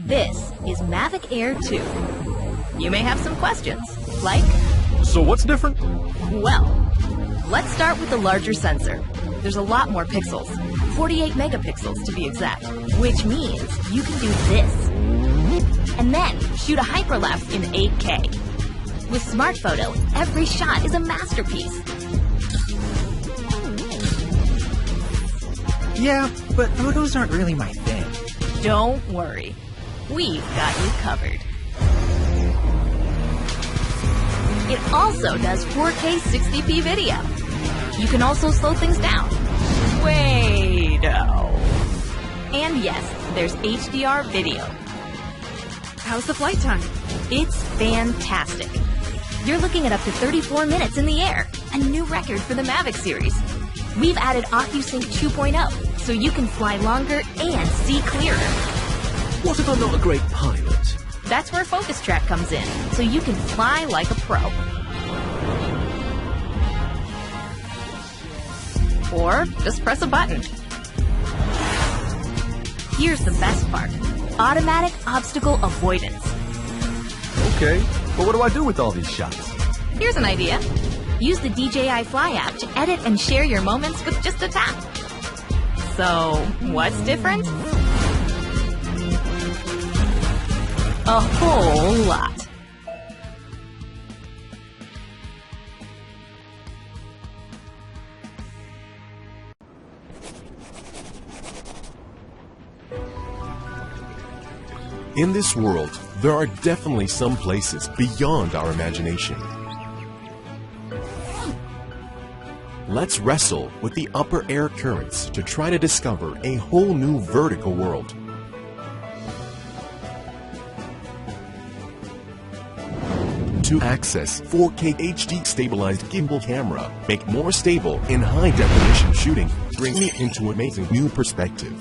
This is Mavic Air 2. You may have some questions, like... So what's different? Well, let's start with the larger sensor. There's a lot more pixels, 48 megapixels to be exact, which means you can do this. And then shoot a hyperlapse in 8K. With Smart Photo, every shot is a masterpiece. Yeah, but photos aren't really my thing. Don't worry. We've got you covered. It also does 4K 60p video. You can also slow things down. Way-do. And yes, there's HDR video. How's the flight time? It's fantastic. You're looking at up to 34 minutes in the air, a new record for the Mavic series. We've added Ocusync 2.0, so you can fly longer and see clearer. What if I'm not a great pilot? That's where FocusTrack comes in, so you can fly like a pro. Or just press a button. Here's the best part. Automatic obstacle avoidance. Okay, but what do I do with all these shots? Here's an idea. Use the DJI Fly app to edit and share your moments with just a tap. So, what's different? A whole lot. In this world, there are definitely some places beyond our imagination. Let's wrestle with the upper air currents to try to discover a whole new vertical world. To access 4K HD stabilized gimbal camera, make more stable in high definition shooting, bring me into amazing new perspective.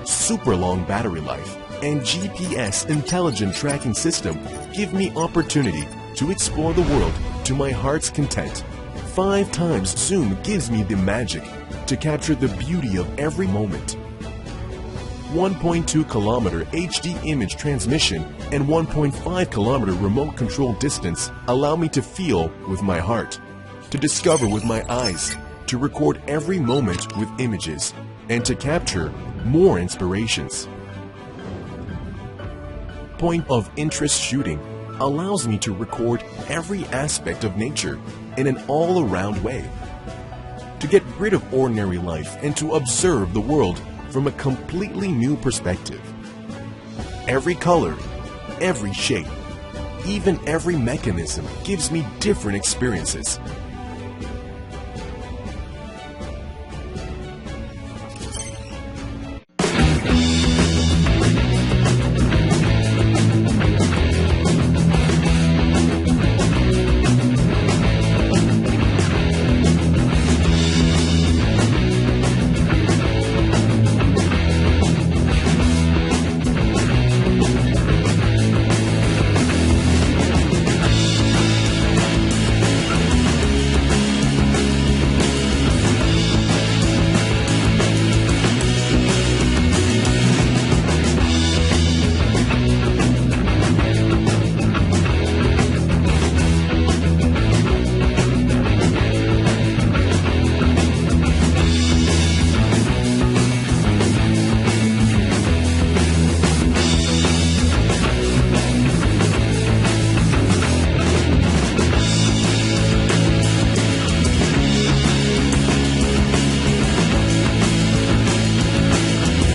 Super long battery life and GPS intelligent tracking system give me opportunity to explore the world to my heart's content. 5 times zoom gives me the magic to capture the beauty of every moment. 1.2 kilometer HD image transmission and 1.5 kilometer remote control distance allow me to feel with my heart, to discover with my eyes, to record every moment with images, and to capture more inspirations. Point of interest shooting allows me to record every aspect of nature in an all-around way, to get rid of ordinary life and to observe the world from a completely new perspective. Every color, every shape, even every mechanism gives me different experiences.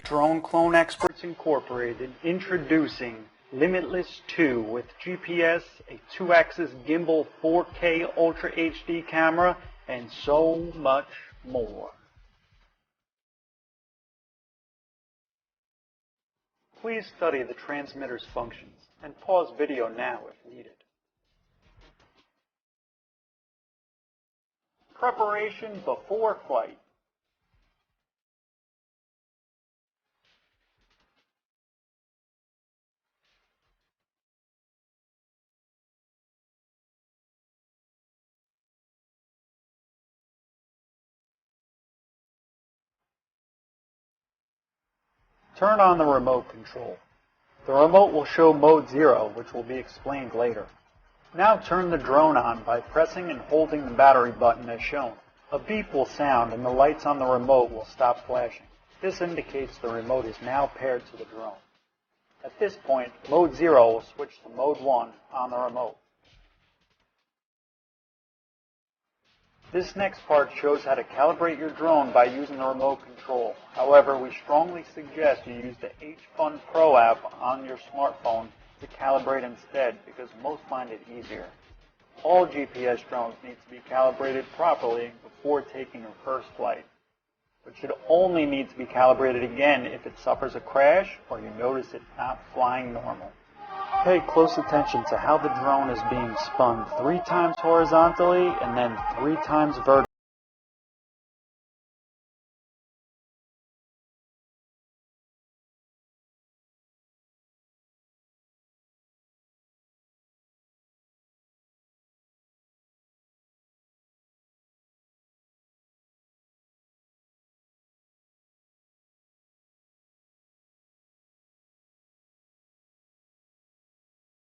Drone Clone Experts Incorporated introducing Limitless 2 with GPS, a 2-axis gimbal 4K Ultra HD camera, and so much more. Please study the transmitter's functions and pause video now if needed. Preparation before flight. Turn on the remote control. The remote will show mode 0, which will be explained later. Now turn the drone on by pressing and holding the battery button as shown. A beep will sound and the lights on the remote will stop flashing. This indicates the remote is now paired to the drone. At this point, mode 0 will switch to mode 1 on the remote. This next part shows how to calibrate your drone by using the remote control. However, we strongly suggest you use the HFun Pro app on your smartphone to calibrate instead because most find it easier. All GPS drones need to be calibrated properly before taking your first flight, but should only need to be calibrated again if it suffers a crash or you notice it not flying normal. Pay close attention to how the drone is being spun 3 times horizontally and then 3 times vertically.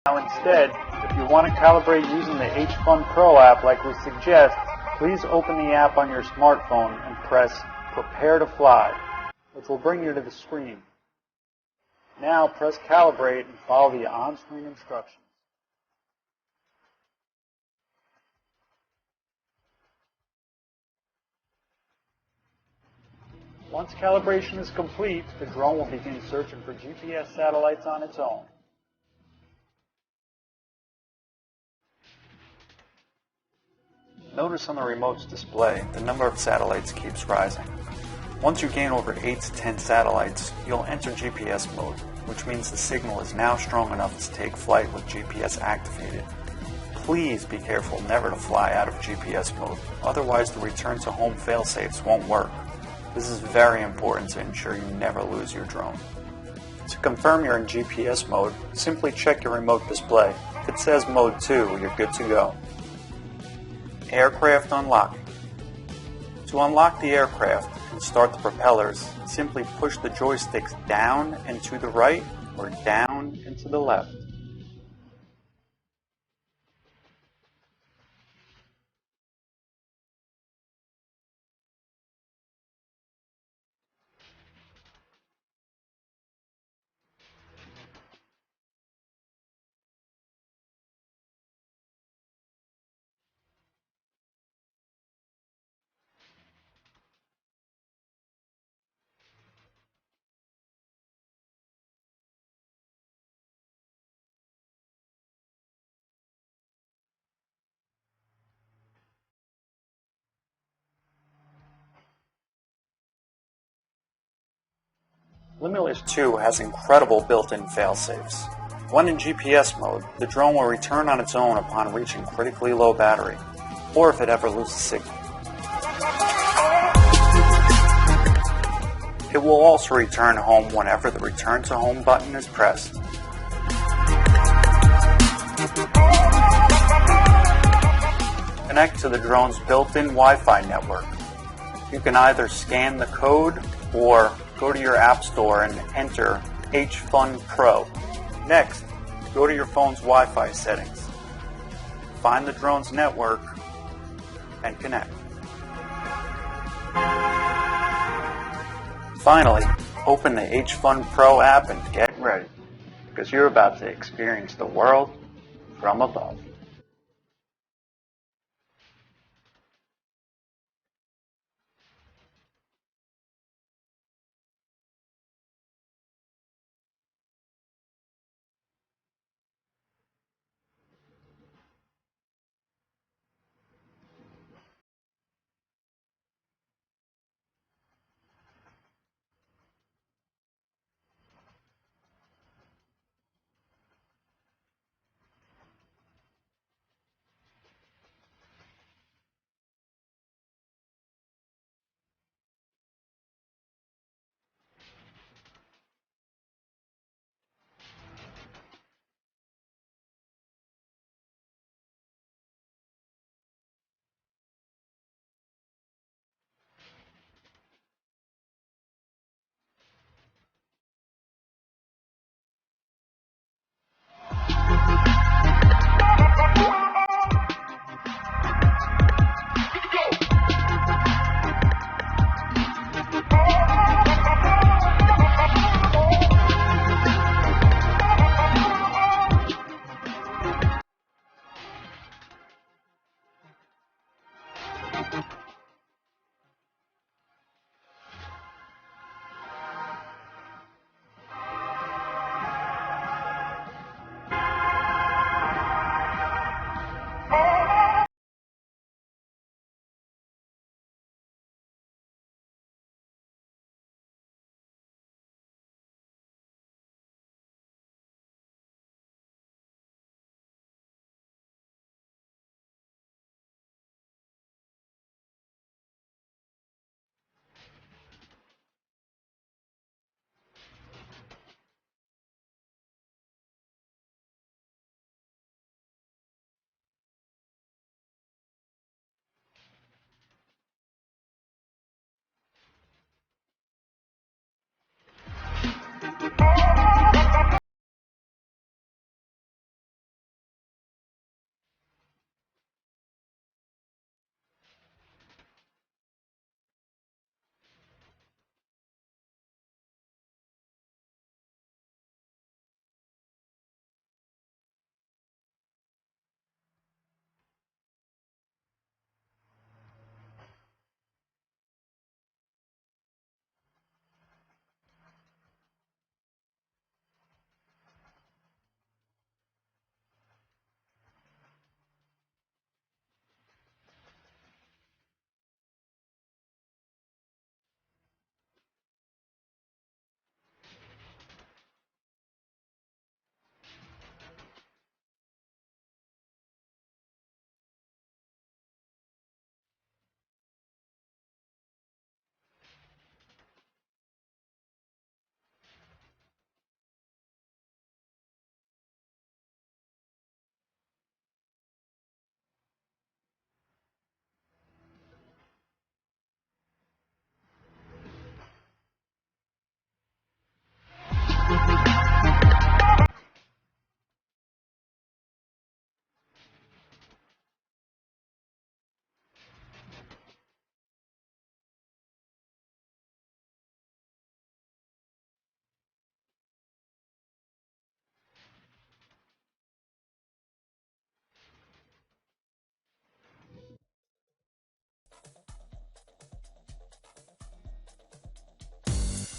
Now instead, if you want to calibrate using the HFun Pro app like we suggest, please open the app on your smartphone and press Prepare to Fly, which will bring you to the screen. Now press Calibrate and follow the on-screen instructions. Once calibration is complete, the drone will begin searching for GPS satellites on its own. Notice on the remote's display, the number of satellites keeps rising. Once you gain over 8 to 10 satellites, you'll enter GPS mode, which means the signal is now strong enough to take flight with GPS activated. Please be careful never to fly out of GPS mode, otherwise the return to home failsafes won't work. This is very important to ensure you never lose your drone. To confirm you're in GPS mode, simply check your remote display. If it says mode 2, you're good to go. Aircraft unlocking. To unlock the aircraft and start the propellers, simply push the joysticks down and to the right or down and to the left. Limitless 2 has incredible built-in failsafes. When in GPS mode, the drone will return on its own upon reaching critically low battery, or if it ever loses signal. It will also return home whenever the Return to Home button is pressed. Connect to the drone's built-in Wi-Fi network. You can either scan the code or go to your App Store and enter HFun Pro. Next, go to your phone's Wi-Fi settings. Find the drone's network and connect. Finally, open the HFun Pro app and get ready, because you're about to experience the world from above.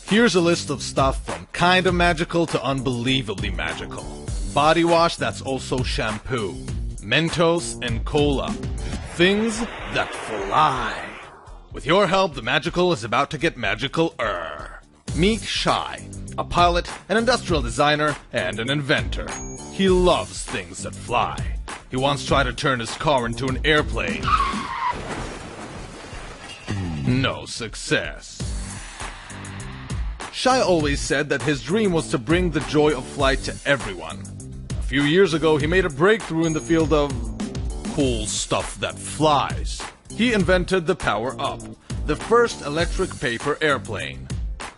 Here's a list of stuff from kinda magical to unbelievably magical. Body wash that's also shampoo. Mentos and cola. Things that fly. With your help, the magical is about to get magical-er. Meet Shai, a pilot, an industrial designer, and an inventor. He loves things that fly. He once tried to turn his car into an airplane. No success. Shai always said that his dream was to bring the joy of flight to everyone. A few years ago, he made a breakthrough in the field of cool stuff that flies. He invented the POWERUP, the first electric paper airplane.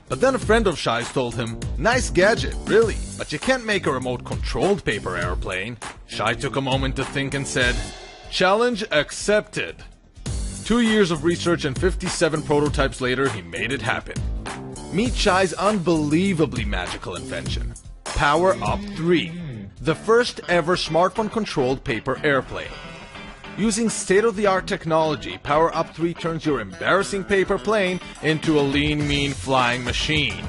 But then a friend of Shai's told him, "Nice gadget, really, but you can't make a remote-controlled paper airplane." Shai took a moment to think and said, "Challenge accepted." 2 years of research and 57 prototypes later, he made it happen. Meet Shai's unbelievably magical invention, POWERUP 3, the first ever smartphone-controlled paper airplane. Using state-of-the-art technology, POWERUP 3 turns your embarrassing paper plane into a lean, mean flying machine.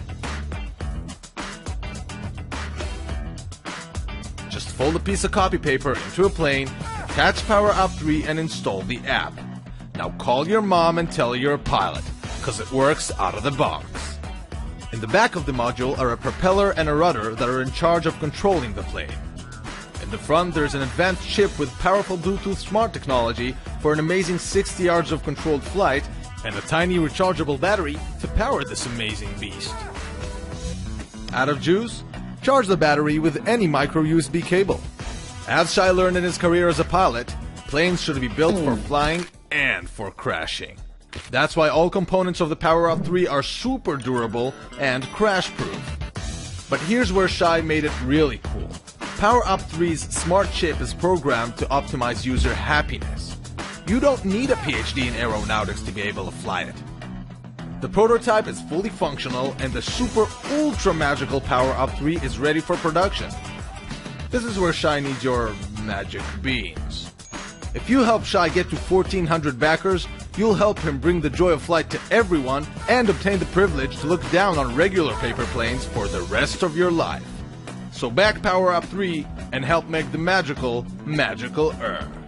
Just fold a piece of copy paper into a plane, attach POWERUP 3 and install the app. Now call your mom and tell her you're a pilot, cause it works out of the box. In the back of the module are a propeller and a rudder that are in charge of controlling the plane. In the front there's an advanced chip with powerful Bluetooth smart technology for an amazing 60 yards of controlled flight and a tiny rechargeable battery to power this amazing beast. Out of juice? Charge the battery with any micro USB cable. As Shai learned in his career as a pilot, planes should be built for flying and for crashing. That's why all components of the POWERUP 3 are super durable and crash-proof. But here's where Shai made it really cool. POWERUP 3's smart chip is programmed to optimize user happiness. You don't need a PhD in aeronautics to be able to fly it. The prototype is fully functional and the super ultra magical POWERUP 3 is ready for production. This is where Shai needs your magic beans. If you help Shai get to 1,400 backers, you'll help him bring the joy of flight to everyone and obtain the privilege to look down on regular paper planes for the rest of your life. So back POWERUP 3 and help make the magical Earth.